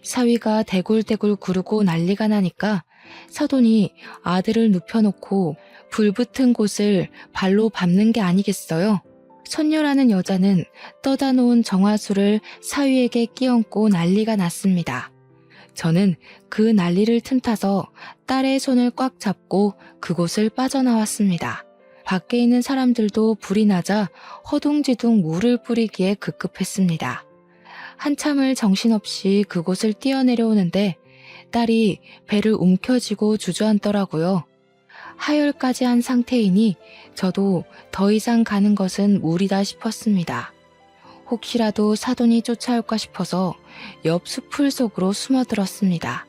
사위가 대굴대굴 구르고 난리가 나니까 사돈이 아들을 눕혀놓고 불 붙은 곳을 발로 밟는 게 아니겠어요? 선녀라는 여자는 떠다 놓은 정화수를 사위에게 끼얹고 난리가 났습니다. 저는 그 난리를 틈타서 딸의 손을 꽉 잡고 그곳을 빠져나왔습니다. 밖에 있는 사람들도 불이 나자 허둥지둥 물을 뿌리기에 급급했습니다. 한참을 정신없이 그곳을 뛰어내려오는데 딸이 배를 움켜쥐고 주저앉더라고요. 하혈까지 한 상태이니 저도 더 이상 가는 것은 무리다 싶었습니다. 혹시라도 사돈이 쫓아올까 싶어서 옆 숲풀 속으로 숨어들었습니다.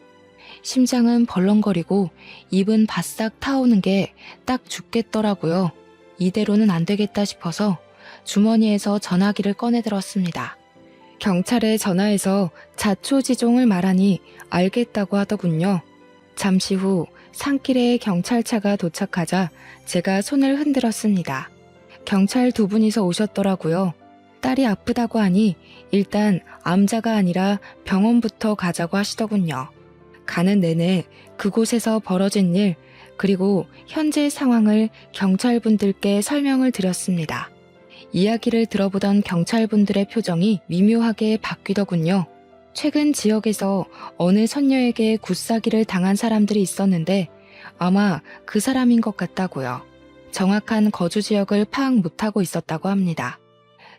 심장은 벌렁거리고 입은 바싹 타오는 게 딱 죽겠더라고요. 이대로는 안 되겠다 싶어서 주머니에서 전화기를 꺼내들었습니다. 경찰에 전화해서 자초지종을 말하니 알겠다고 하더군요. 잠시 후 산길에 경찰차가 도착하자 제가 손을 흔들었습니다. 경찰 2분이서 오셨더라고요. 딸이 아프다고 하니 일단 암자가 아니라 병원부터 가자고 하시더군요. 가는 내내 그곳에서 벌어진 일 그리고 현재 상황을 경찰분들께 설명을 드렸습니다. 이야기를 들어보던 경찰분들의 표정이 미묘하게 바뀌더군요. 최근 지역에서 어느 선녀에게 굿사기를 당한 사람들이 있었는데 아마 그 사람인 것 같다고요. 정확한 거주 지역을 파악 못하고 있었다고 합니다.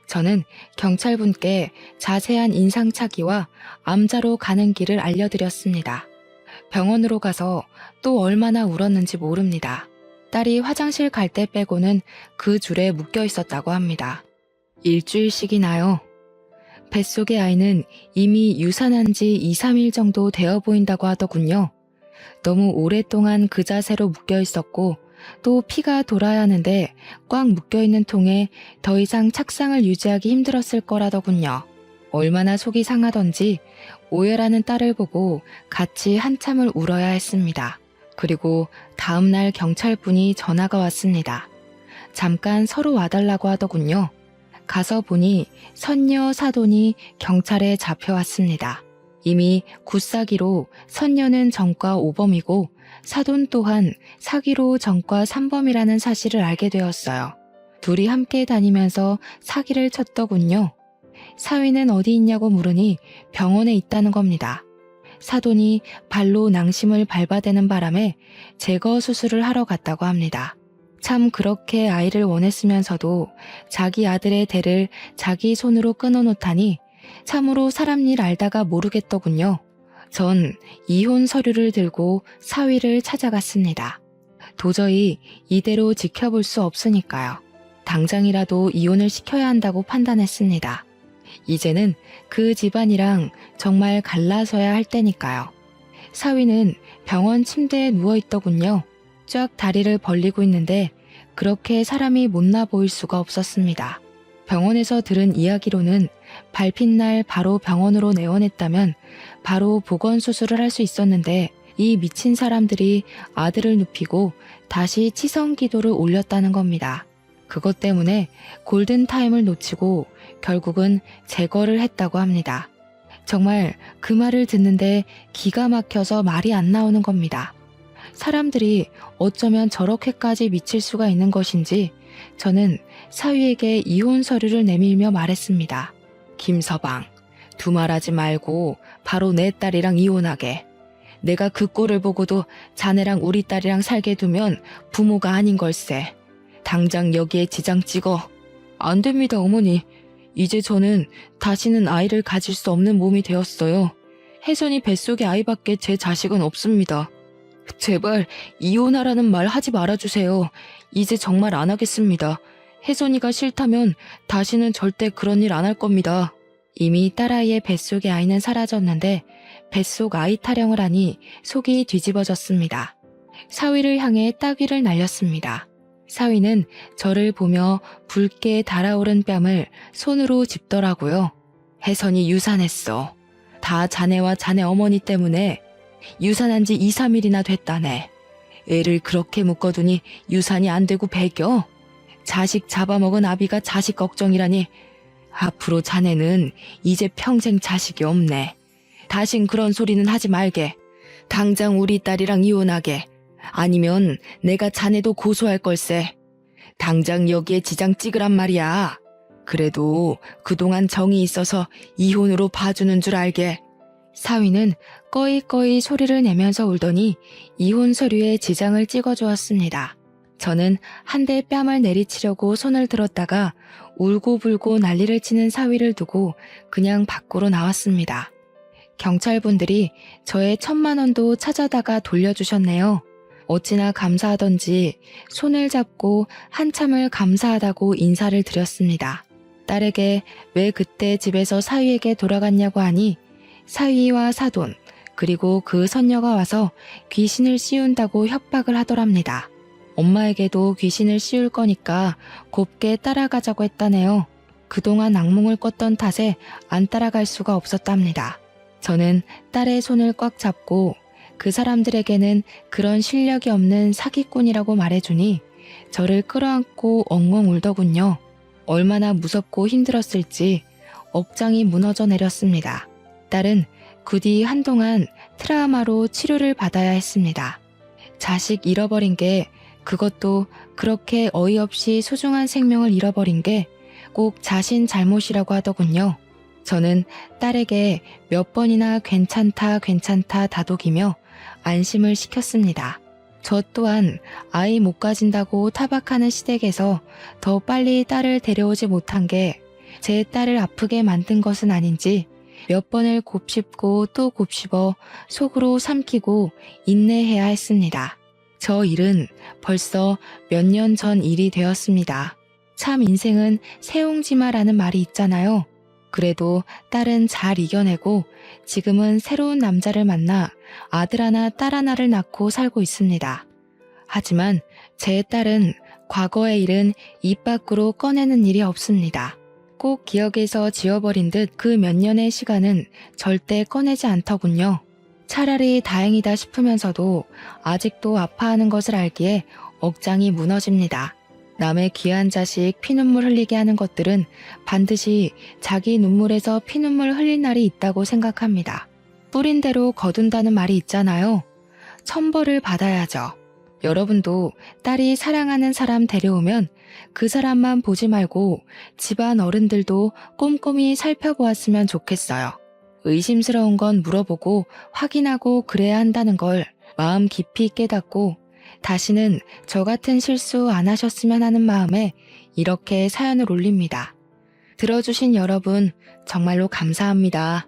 저는 경찰분께 자세한 인상착의와 암자로 가는 길을 알려드렸습니다. 병원으로 가서 또 얼마나 울었는지 모릅니다. 딸이 화장실 갈 때 빼고는 그 줄에 묶여 있었다고 합니다. 일주일씩이나요. 뱃속의 아이는 이미 유산한 지 2, 3일 정도 되어 보인다고 하더군요. 너무 오랫동안 그 자세로 묶여 있었고 또 피가 돌아야 하는데 꽉 묶여 있는 통에 더 이상 착상을 유지하기 힘들었을 거라더군요. 얼마나 속이 상하던지 오열하는 딸을 보고 같이 한참을 울어야 했습니다. 그리고 다음날 경찰분이 전화가 왔습니다. 잠깐 서로 와달라고 하더군요. 가서 보니 선녀 사돈이 경찰에 잡혀왔습니다. 이미 굿사기로 선녀는 전과 5범이고 사돈 또한 사기로 전과 3범이라는 사실을 알게 되었어요. 둘이 함께 다니면서 사기를 쳤더군요. 사위는 어디 있냐고 물으니 병원에 있다는 겁니다. 사돈이 발로 낭심을 밟아대는 바람에 제거 수술을 하러 갔다고 합니다. 참 그렇게 아이를 원했으면서도 자기 아들의 대를 자기 손으로 끊어놓다니 참으로 사람 일 알다가 모르겠더군요. 전 이혼 서류를 들고 사위를 찾아갔습니다. 도저히 이대로 지켜볼 수 없으니까요. 당장이라도 이혼을 시켜야 한다고 판단했습니다. 이제는 그 집안이랑 정말 갈라서야 할 때니까요. 사위는 병원 침대에 누워있더군요. 쫙 다리를 벌리고 있는데 그렇게 사람이 못나 보일 수가 없었습니다. 병원에서 들은 이야기로는 밟힌 날 바로 병원으로 내원했다면 바로 보건 수술을 할 수 있었는데 이 미친 사람들이 아들을 눕히고 다시 치성 기도를 올렸다는 겁니다. 그것 때문에 골든타임을 놓치고 결국은 제거를 했다고 합니다. 정말 그 말을 듣는데 기가 막혀서 말이 안 나오는 겁니다. 사람들이 어쩌면 저렇게까지 미칠 수가 있는 것인지 저는 사위에게 이혼 서류를 내밀며 말했습니다. 김서방, 두말하지 말고 바로 내 딸이랑 이혼하게. 내가 그 꼴을 보고도 자네랑 우리 딸이랑 살게 두면 부모가 아닌 걸세. 당장 여기에 지장 찍어. 안 됩니다, 어머니. 이제 저는 다시는 아이를 가질 수 없는 몸이 되었어요. 혜선이 뱃속에 아이밖에 제 자식은 없습니다. 제발 이혼하라는 말 하지 말아주세요. 이제 정말 안 하겠습니다. 혜선이가 싫다면 다시는 절대 그런 일 안 할 겁니다. 이미 딸아이의 뱃속의 아이는 사라졌는데 뱃속 아이 타령을 하니 속이 뒤집어졌습니다. 사위를 향해 따귀를 날렸습니다. 사위는 저를 보며 붉게 달아오른 뺨을 손으로 짚더라고요. 혜선이 유산했어. 다 자네와 자네 어머니 때문에. 유산한 지 2, 3일이나 됐다네. 애를 그렇게 묶어두니 유산이 안 되고 배겨? 자식 잡아먹은 아비가 자식 걱정이라니. 앞으로 자네는 이제 평생 자식이 없네. 다신 그런 소리는 하지 말게. 당장 우리 딸이랑 이혼하게. 아니면 내가 자네도 고소할 걸세. 당장 여기에 지장 찍으란 말이야. 그래도 그동안 정이 있어서 이혼으로 봐주는 줄 알게. 사위는 꺼이꺼이 소리를 내면서 울더니 이혼 서류에 지장을 찍어주었습니다. 저는 한 대 뺨을 내리치려고 손을 들었다가 울고불고 난리를 치는 사위를 두고 그냥 밖으로 나왔습니다. 경찰분들이 저의 1,000만 원도 찾아다가 돌려주셨네요. 어찌나 감사하던지 손을 잡고 한참을 감사하다고 인사를 드렸습니다. 딸에게 왜 그때 집에서 사위에게 돌아갔냐고 하니 사위와 사돈 그리고 그 선녀가 와서 귀신을 씌운다고 협박을 하더랍니다. 엄마에게도 귀신을 씌울 거니까 곱게 따라가자고 했다네요. 그동안 악몽을 꿨던 탓에 안 따라갈 수가 없었답니다. 저는 딸의 손을 꽉 잡고 그 사람들에게는 그런 실력이 없는 사기꾼이라고 말해주니 저를 끌어안고 엉엉 울더군요. 얼마나 무섭고 힘들었을지 억장이 무너져 내렸습니다. 딸은 그 뒤 한동안 트라우마로 치료를 받아야 했습니다. 자식 잃어버린 게 그것도 그렇게 어이없이 소중한 생명을 잃어버린 게 꼭 자신 잘못이라고 하더군요. 저는 딸에게 몇 번이나 괜찮다 다독이며 안심을 시켰습니다. 저 또한 아이 못 가진다고 타박하는 시댁에서 더 빨리 딸을 데려오지 못한 게 제 딸을 아프게 만든 것은 아닌지 몇 번을 곱씹고 또 곱씹어 속으로 삼키고 인내해야 했습니다. 저 일은 벌써 몇 년 전 일이 되었습니다. 참 인생은 새옹지마라는 말이 있잖아요. 그래도 딸은 잘 이겨내고 지금은 새로운 남자를 만나 아들 하나 딸 하나를 낳고 살고 있습니다. 하지만 제 딸은 과거의 일은 입 밖으로 꺼내는 일이 없습니다. 꼭 기억에서 지워버린 듯 그 몇 년의 시간은 절대 꺼내지 않더군요. 차라리 다행이다 싶으면서도 아직도 아파하는 것을 알기에 억장이 무너집니다. 남의 귀한 자식 피눈물 흘리게 하는 것들은 반드시 자기 눈물에서 피눈물 흘릴 날이 있다고 생각합니다. 뿌린 대로 거둔다는 말이 있잖아요. 천벌을 받아야죠. 여러분도 딸이 사랑하는 사람 데려오면 그 사람만 보지 말고 집안 어른들도 꼼꼼히 살펴보았으면 좋겠어요. 의심스러운 건 물어보고 확인하고 그래야 한다는 걸 마음 깊이 깨닫고 다시는 저 같은 실수 안 하셨으면 하는 마음에 이렇게 사연을 올립니다. 들어주신 여러분 정말로 감사합니다.